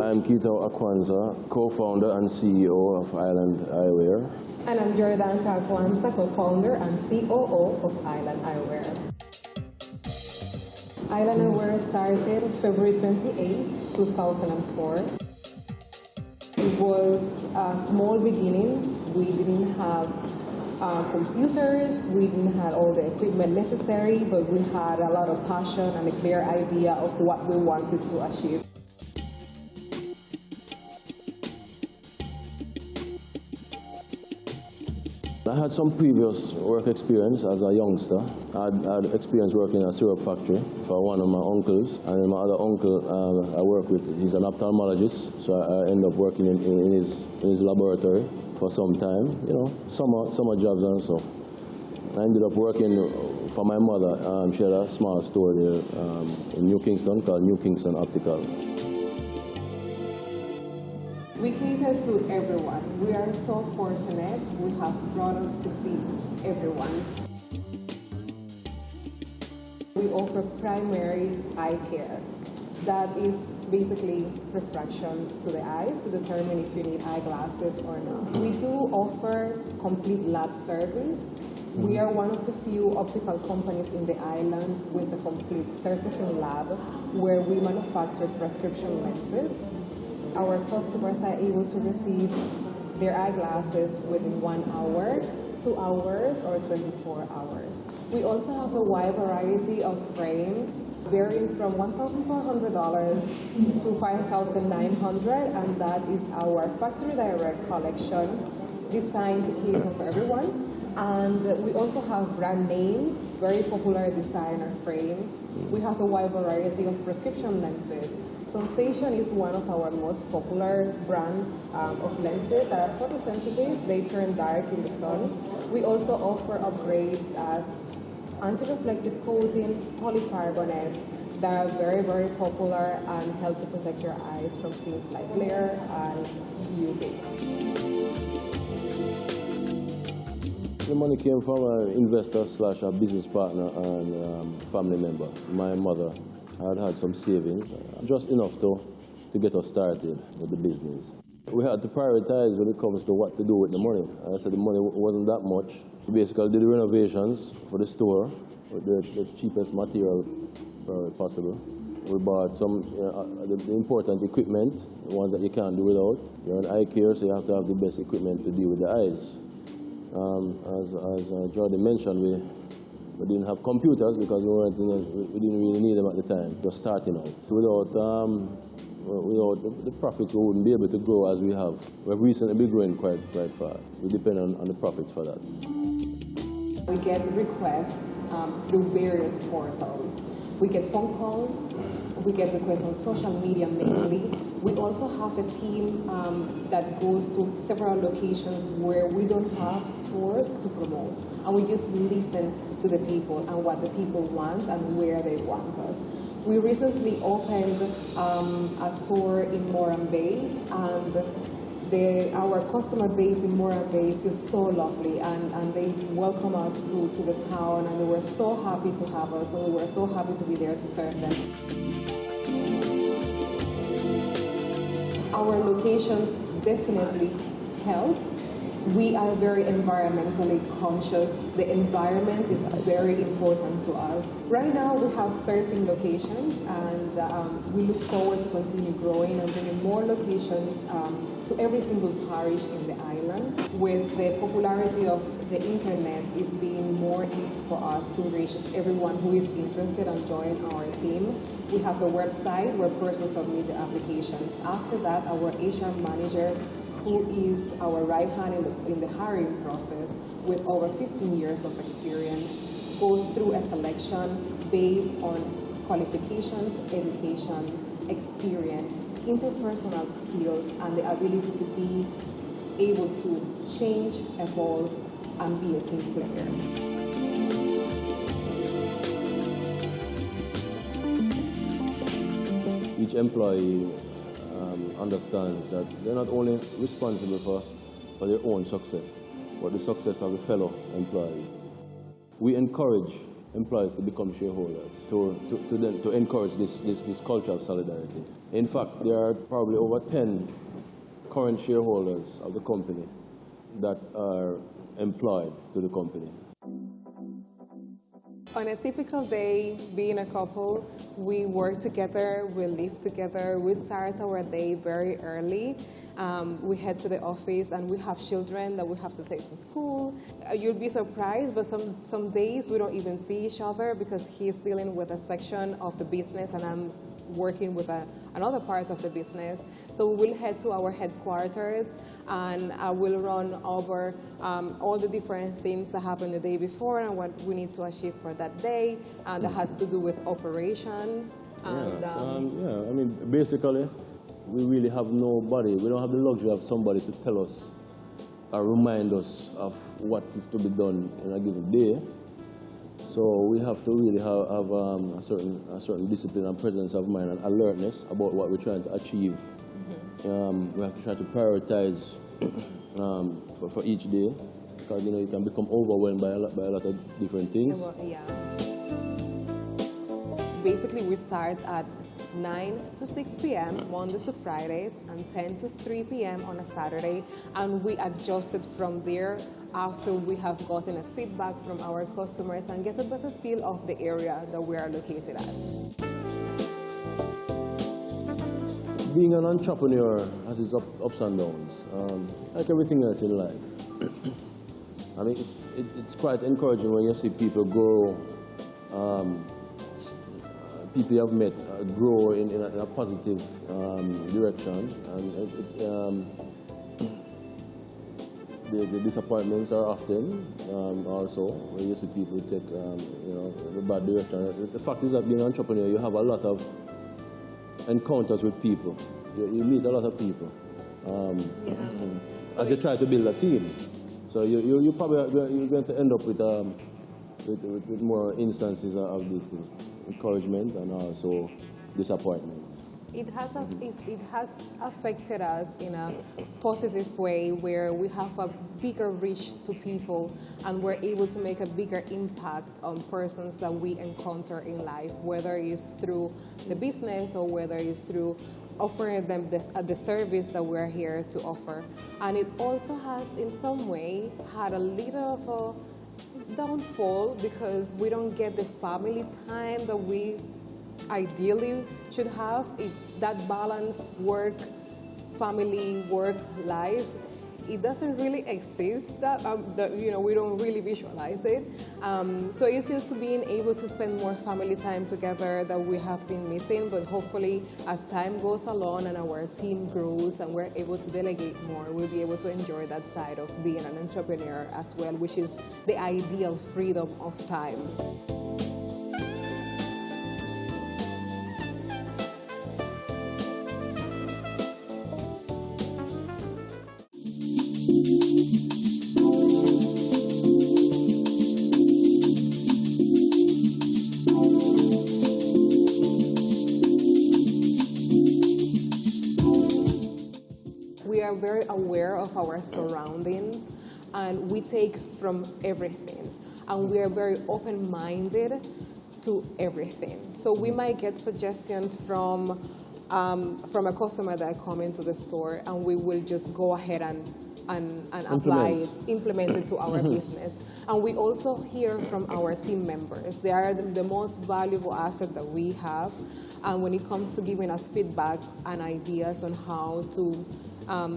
I'm Kito Akwanza, co-founder and CEO of Eyeland Eyewear. And I'm Jordan Akwanza, co-founder and COO of Eyeland Eyewear. Eyeland Eyewear started February 28, 2004. It was small beginnings. We didn't have computers, we didn't have all the equipment necessary, but we had a lot of passion and a clear idea of what we wanted to achieve. I had some previous work experience as a youngster. I had experience working in a syrup factory for one of my uncles, and my other uncle I work with, he's an ophthalmologist, so I ended up working in his laboratory for some time, you know, summer jobs and so. I ended up working for my mother. She had a small store there in New Kingston called New Kingston Optical. We cater to everyone. We are so fortunate. We have products to fit everyone. We offer primary eye care. That is basically refractions to the eyes to determine if you need eyeglasses or not. We do offer complete lab service. We are one of the few optical companies in the island with a complete surfacing lab where we manufacture prescription lenses. Our customers are able to receive their eyeglasses within 1 hour, 2 hours, or 24 hours. We also have a wide variety of frames, varying from $1,400 to $5,900, and that is our factory direct collection, designed to cater for everyone. And we also have brand names, very popular designer frames. We have a wide variety of prescription lenses. Sensation is one of our most popular brands of lenses that are photosensitive. They turn dark in the sun. We also offer upgrades as anti-reflective coating, polycarbonate, that are very, very popular and help to protect your eyes from things like glare and UV. The money came from an investor slash a business partner and family member. My mother had some savings, just enough to get us started with the business. We had to prioritize when it comes to what to do with the money. I said the money wasn't that much. We basically did the renovations for the store with the cheapest material possible. We bought some the important equipment, the ones that you can't do without. You're in eye care, so you have to have the best equipment to deal with the eyes. As Jordan mentioned, we didn't have computers because we didn't really need them at the time. Just starting out. Without the profits, we wouldn't be able to grow as we have. We've recently been growing quite fast. We depend on the profits for that. We get requests through various portals. We get phone calls. We get requests on social media mainly. We also have a team that goes to several locations where we don't have stores to promote. And we just listen to the people and what the people want and where they want us. We recently opened a store in Moran Bay, and our customer base in Moran Bay is just so lovely, and they welcome us to the town, and they were so happy to have us, and we were so happy to be there to serve them. Our locations definitely help. We are very environmentally conscious. The environment is very important to us. Right now we have 13 locations, and we look forward to continue growing and bringing more locations to every single parish in the island. With the popularity of the internet, it's being more easy for us to reach everyone who is interested and join our team. We have a website where persons submit the applications. After that, our HR manager, who is our right hand in the hiring process with over 15 years of experience, goes through a selection based on qualifications, education, experience, interpersonal skills, and the ability to be able to change, evolve, and be a team player. Each employee understands that they're not only responsible for their own success, but the success of the fellow employee. We encourage employees to become shareholders, to encourage this culture of solidarity. In fact, there are probably over 10 current shareholders of the company that are employed to the company. On a typical day, being a couple, we work together, we live together, we start our day very early. We head to the office and we have children that we have to take to school. You'll be surprised, but some days we don't even see each other because he's dealing with a section of the business and I'm working with another part of the business. So we'll head to our headquarters and I will run over all the different things that happened the day before and what we need to achieve for that day. And that has to do with operations. And, I mean, basically, we really have nobody. We don't have the luxury of somebody to tell us or remind us of what is to be done in a given day. So we have to really have a certain discipline and presence of mind and alertness about what we're trying to achieve. We have to try to prioritize for each day, because you can become overwhelmed by a lot of different things. Yeah. Basically, we start at 9 to 6 p.m. Mondays to Fridays and 10 to 3 p.m. on a Saturday, and we adjusted from there after we have gotten a feedback from our customers and get a better feel of the area that we are located at. Being an entrepreneur has its ups and downs, like everything else in life. I mean, it's quite encouraging when you see people grow, people you have met grow in a positive direction, and the disappointments are often also where you see people take the bad direction. The fact is that being an entrepreneur, you have a lot of encounters with people. You meet a lot of people as you try to build a team. So you probably you're going to end up with more instances of these things, encouragement and also disappointment. It has affected us in a positive way where we have a bigger reach to people and we're able to make a bigger impact on persons that we encounter in life, whether it's through the business or whether it's through offering them the service that we're here to offer. And it also has, in some way, had a little of a downfall because we don't get the family time that we ideally should have. It's that balance, work, family, work, life. It doesn't really exist. We don't really visualize it. So it's just being able to spend more family time together that we have been missing. But hopefully, as time goes along and our team grows and we're able to delegate more, we'll be able to enjoy that side of being an entrepreneur as well, which is the ideal freedom of time. We are very aware of our surroundings and we take from everything, and we are very open-minded to everything. So we might get suggestions from a customer that come into the store, and we will just go ahead and implement it to our business. And we also hear from our team members. They are the most valuable asset that we have, and when it comes to giving us feedback and ideas on how to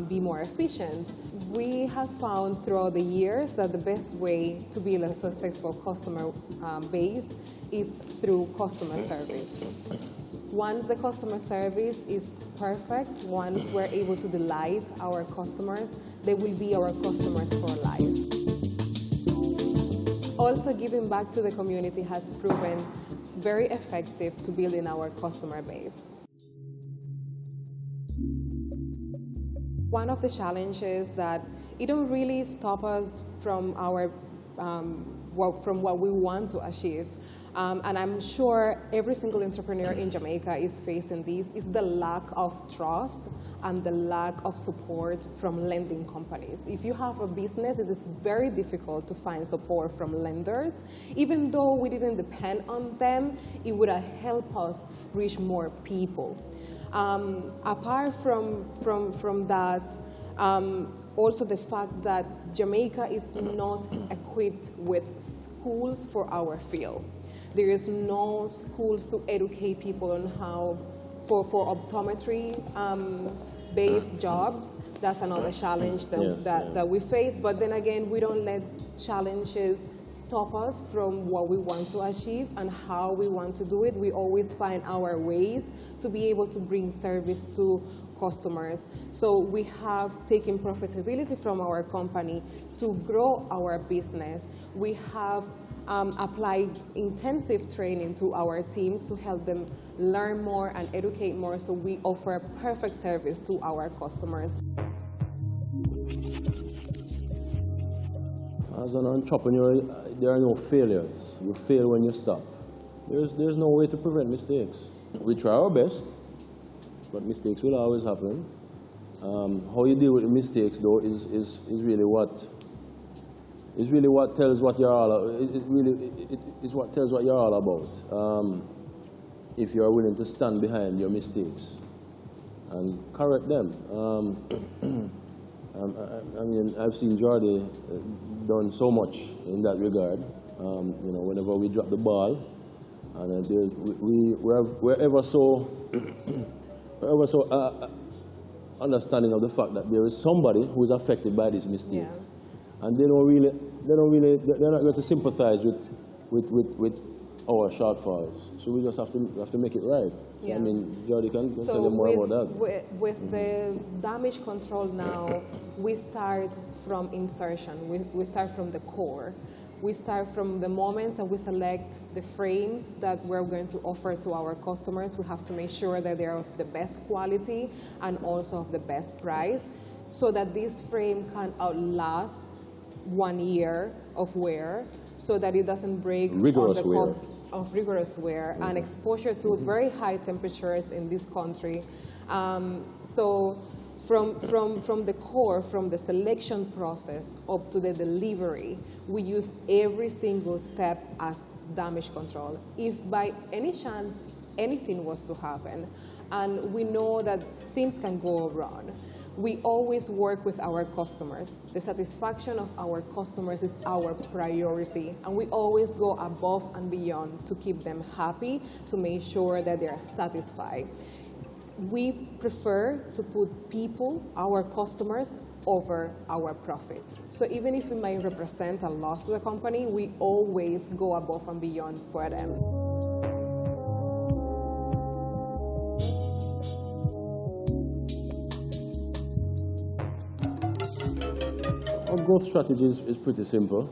be more efficient. We have found throughout the years that the best way to build a successful customer base is through customer service. Once the customer service is perfect, once we're able to delight our customers, they will be our customers for life. Also, giving back to the community has proven very effective to building our customer base. One of the challenges that it don't really stop us from our from what we want to achieve, and I'm sure every single entrepreneur in Jamaica is facing this, is the lack of trust and the lack of support from lending companies. If you have a business, it is very difficult to find support from lenders. Even though we didn't depend on them, it would have helped us reach more people. Apart from that, also the fact that Jamaica is not equipped with schools for our field. There is no schools to educate people on how, for optometry-based jobs. That's another challenge that we face. But then again, we don't let challenges stop us from what we want to achieve and how we want to do it. We always find our ways to be able to bring service to customers. So we have taken profitability from our company to grow our business. We have applied intensive training to our teams to help them learn more and educate more, so we offer perfect service to our customers. As an entrepreneur, there are no failures. You fail when you stop. There's no way to prevent mistakes. We try our best, but mistakes will always happen. How you deal with the mistakes, though, is really what tells what you're all. It's what tells what you're all about. If you are willing to stand behind your mistakes and correct them. I mean, I've seen Jordi done so much in that regard. You know, whenever we drop the ball, and we're ever so understanding of the fact that there is somebody who is affected by this mistake, and they're not going to sympathize with our shortfalls. So we just have to make it right. Yeah. I mean, Jordi can tell you more about that. With the damage control now, we start from insertion. We start from the core. We start from the moment that we select the frames that we're going to offer to our customers. We have to make sure that they're of the best quality and also of the best price, so that this frame can outlast 1 year of wear, so that it doesn't break rigorous wear. Of rigorous wear and exposure to very high temperatures in this country. So from the core, from the selection process up to the delivery, we use every single step as damage control. If by any chance anything was to happen, and we know that things can go wrong, we always work with our customers. The satisfaction of our customers is our priority, and we always go above and beyond to keep them happy, to make sure that they are satisfied. We prefer to put people, our customers, over our profits. So even if it might represent a loss to the company, we always go above and beyond for them. Our growth strategy is pretty simple.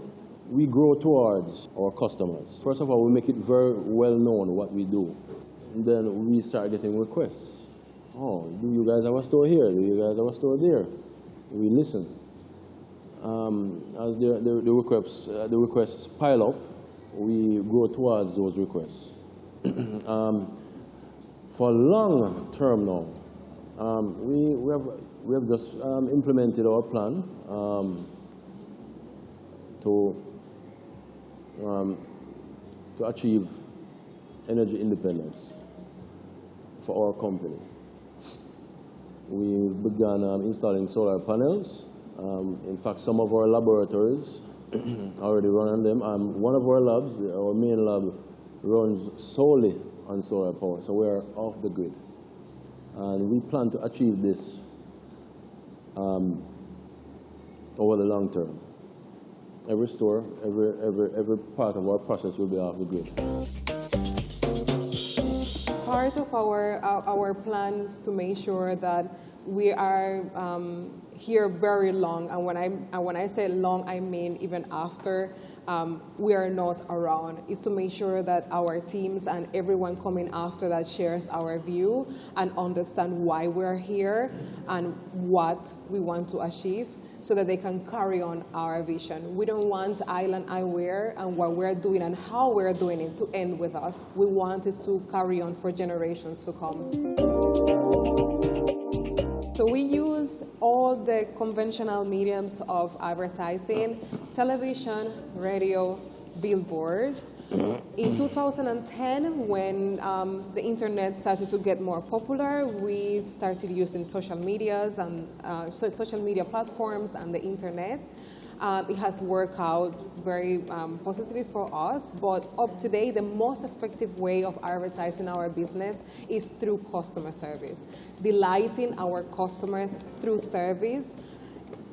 We grow towards our customers. First of all, we make it very well known what we do. And then we start getting requests. Oh, do you guys have a store here? Do you guys have a store there? We listen. As the requests pile up, we grow towards those requests. For long term now, we have just implemented our plan to achieve energy independence for our company. We began installing solar panels. In fact, some of our laboratories already run on them. One of our labs, our main lab, runs solely on solar power, so we are off the grid. And we plan to achieve this over the long term. Every store, every part of our process will be off the grid. Part of our plans to make sure that we are here very long, and when I say long, I mean even after we are not around, is to make sure that our teams and everyone coming after that shares our view and understand why we're here and what we want to achieve, so that they can carry on our vision. We don't want Eyeland Eyewear and what we're doing and how we're doing it to end with us. We want it to carry on for generations to come. So So we use all the conventional mediums of advertising: television, radio, billboards. In 2010, when the internet started to get more popular, we started using social medias and social media platforms and the internet. It has worked out very positively for us, but up to date, the most effective way of advertising our business is through customer service. Delighting our customers through service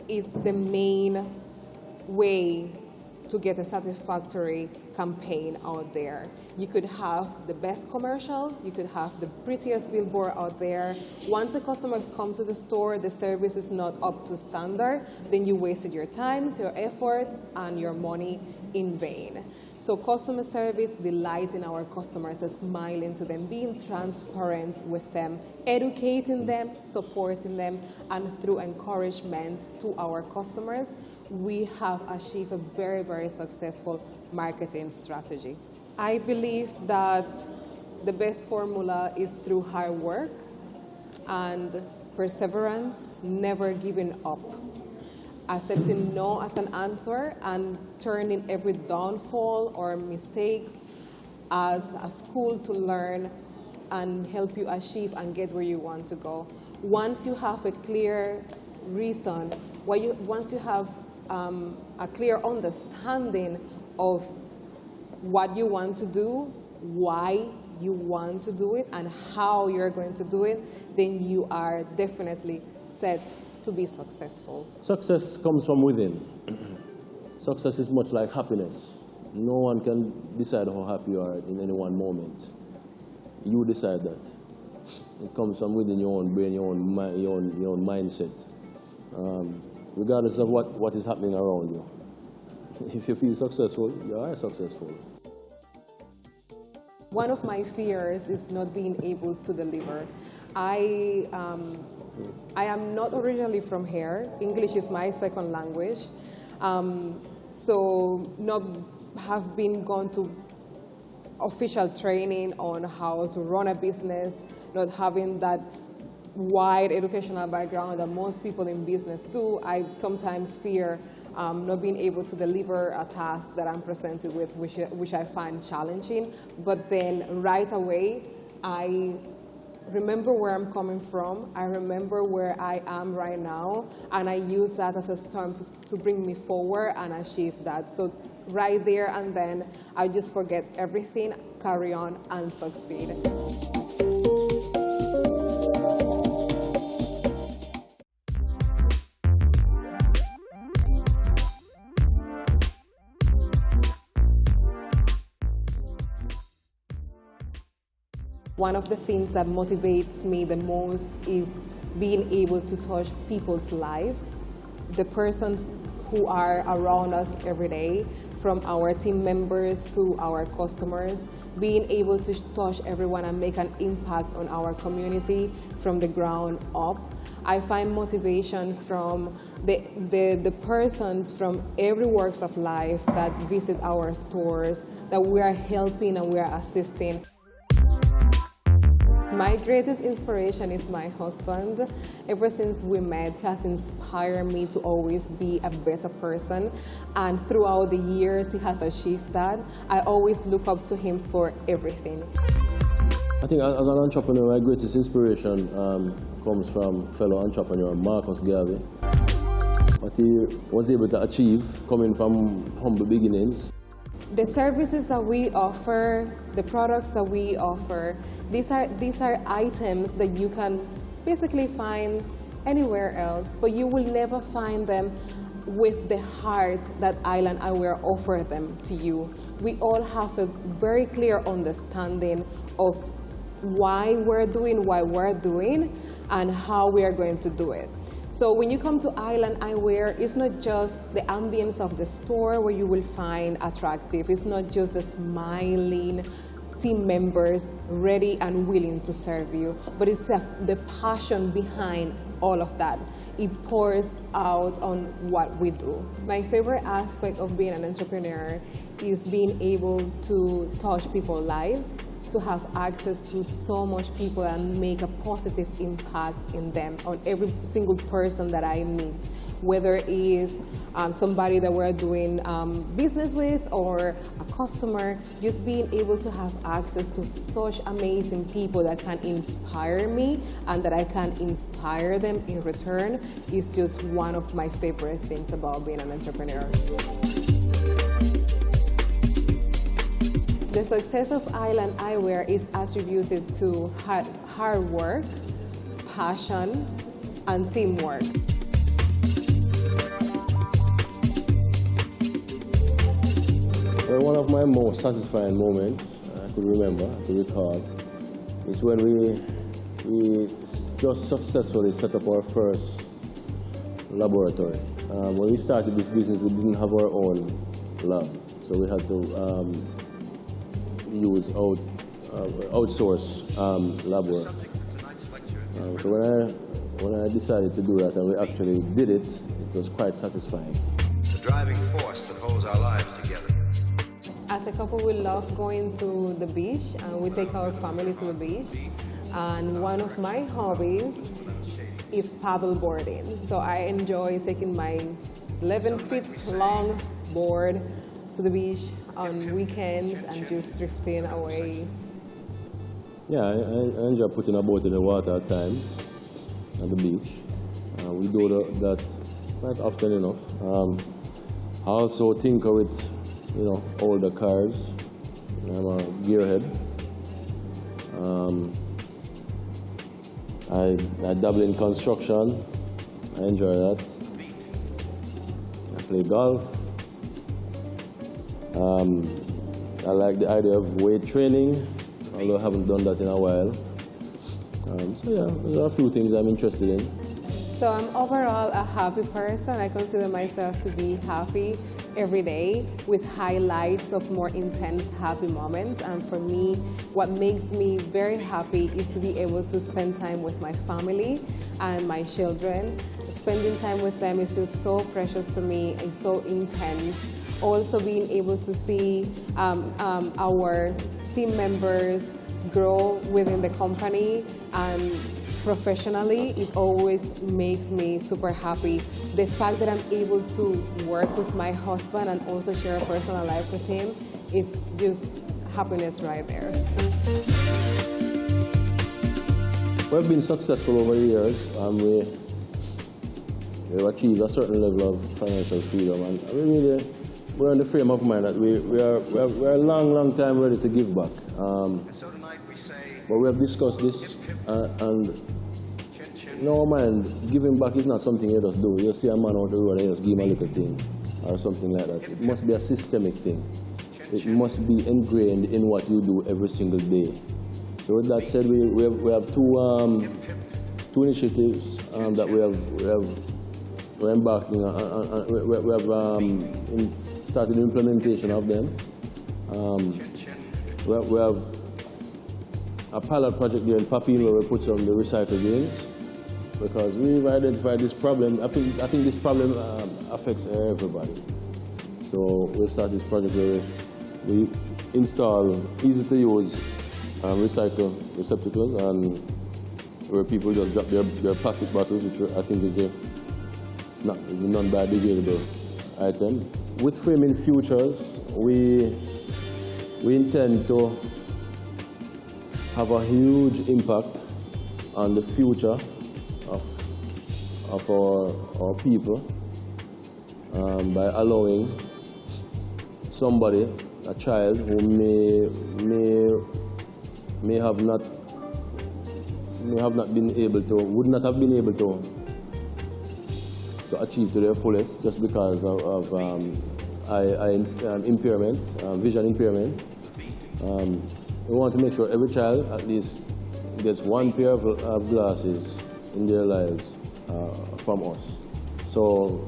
is the main way to get a satisfactory campaign out there. You could have the best commercial, you could have the prettiest billboard out there. Once the customer comes to the store, the service is not up to standard, then you wasted your time, your effort, and your money in vain. So customer service, delighting our customers, smiling to them, being transparent with them, educating them, supporting them, and through encouragement to our customers, we have achieved a very, very successful marketing strategy. I believe that the best formula is through hard work and perseverance, never giving up, accepting no as an answer, and turning every downfall or mistakes as a school to learn and help you achieve and get where you want to go. Once you have a clear reason, once you have a clear understanding of what you want to do, why you want to do it, and how you're going to do it, then you are definitely set to be successful. Success comes from within. Success is much like happiness. No one can decide how happy you are in any one moment. You decide that. It comes from within your own brain, your own mindset. Regardless of what is happening around you. If you feel successful, you are successful. One of my fears is not being able to deliver. I am not originally from here. English is my second language. So not have been gone to official training on how to run a business, not having that wide educational background that most people in business do. I sometimes fear not being able to deliver a task that I'm presented with, which I find challenging. But then right away, I remember where I'm coming from. I remember where I am right now, and I use that as a storm to bring me forward and achieve that. So right there and then, I just forget everything, carry on, and succeed. One of the things that motivates me the most is being able to touch people's lives, the persons who are around us every day, from our team members to our customers, being able to touch everyone and make an impact on our community from the ground up. I find motivation from the persons from every walks of life that visit our stores, that we are helping and we are assisting. My greatest inspiration is my husband. Ever since we met, he has inspired me to always be a better person. And throughout the years, he has achieved that. I always look up to him for everything. I think as an entrepreneur, my greatest inspiration comes from fellow entrepreneur Marcus Garvey. What he was able to achieve coming from humble beginnings. The services that we offer, the products that we offer, these are items that you can basically find anywhere else, but you will never find them with the heart that Eyeland Eyewear offer them to you. We all have a very clear understanding of why we're doing what we're doing and how we are going to do it. So when you come to Eyeland Eyewear, it's not just the ambience of the store where you will find attractive. It's not just the smiling team members ready and willing to serve you, but it's the passion behind all of that. It pours out on what we do. My favorite aspect of being an entrepreneur is being able to touch people's lives, to have access to so much people and make a positive impact in them, on every single person that I meet, whether it is somebody that we're doing business with or a customer. Just being able to have access to such amazing people that can inspire me and that I can inspire them in return is just one of my favorite things about being an entrepreneur. The success of Eyeland Eyewear is attributed to hard work, passion, and teamwork. Well, one of my most satisfying moments I could remember, I could recall, is when we just successfully set up our first laboratory. When we started this business, we didn't have our own lab, so we had to use outsource lab work. So when I decided to do that and we actually did it, it was quite satisfying. The driving force that holds our lives together. As a couple, we love going to the beach, and we take our family to the beach. And one of my hobbies is paddle boarding. So I enjoy taking my 11-feet long board to the beach on weekends and just drifting away. Yeah, I enjoy putting a boat in the water at times at the beach. We do that quite often enough. I also tinker with, older cars. I'm a gearhead. I dabble in construction. I enjoy that. I play golf. I like the idea of weight training, although I haven't done that in a while. So yeah, there are a few things I'm interested in. So I'm overall a happy person. I consider myself to be happy every day, with highlights of more intense happy moments. And for me, what makes me very happy is to be able to spend time with my family and my children. Spending time with them is just so precious to me. It's so intense. Also being able to see our team members grow within the company and professionally, it always makes me super happy. The fact that I'm able to work with my husband and also share a personal life with him, it's just happiness right there. We've been successful over the years. We've achieved a certain level of financial freedom, and we're in the frame of mind that we're a long time ready to give back. So tonight we say, but we have discussed this, and in our mind, giving back is not something you just do. You see a man out the road and you just give him a little thing, or something like that. It must be a systemic thing. It must be ingrained in what you do every single day. So with that said, we have two initiatives that we're embarking on. We have started the implementation of them. We have a pilot project here in Papine where we put some of the recycled bins, because we've identified this problem. I think this problem affects everybody. So we started this project where we install easy-to-use recycle receptacles, and where people just drop their plastic bottles, which I think is a non-biodegradable item. With Framing Futures, we intend to have a huge impact on the future of our people by allowing somebody, a child who would not have been able to achieve to their fullest just because of impairment, vision impairment. We want to make sure every child at least gets one pair of glasses in their lives from us. So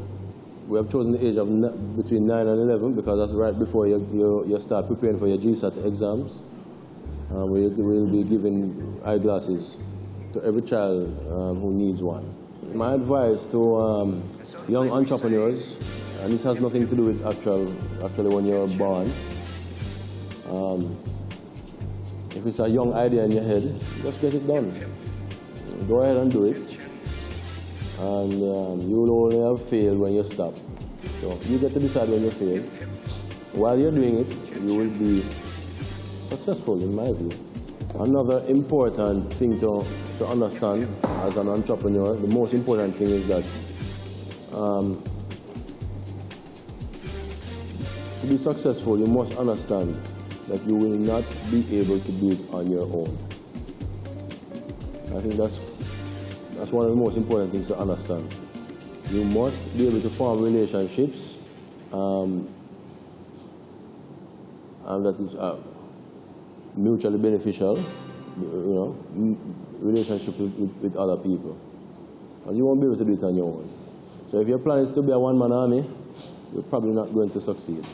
we have chosen the age of between 9 and 11 because that's right before you start preparing for your GSAT exams. We will be giving eyeglasses to every child who needs one. My advice to young entrepreneurs, and this has nothing to do with actually when you're born, If it's a young idea in your head, just get it done. Go ahead and do it. And you will only have failed when you stop. So you get to decide when you fail. While you're doing it, you will be successful, in my view. Another important thing to understand as an entrepreneur, the most important thing is that to be successful, you must understand that you will not be able to do it on your own. I think that's one of the most important things to understand. You must be able to form relationships, and that is mutually beneficial, relationship with other people. And you won't be able to do it on your own. So if your plan is to be a one-man army, you're probably not going to succeed.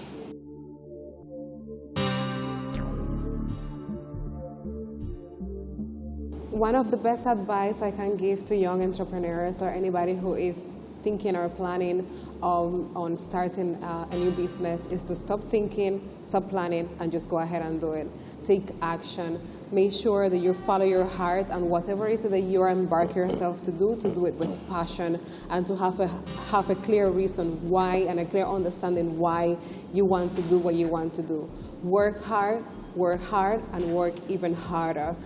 One of the best advice I can give to young entrepreneurs or anybody who is thinking or planning on starting a new business is to stop thinking, stop planning, and just go ahead and do it. Take action. Make sure that you follow your heart, and whatever it is that you embark yourself to do it with passion, and to have a clear reason why and a clear understanding why you want to do what you want to do. Work hard, and work even harder.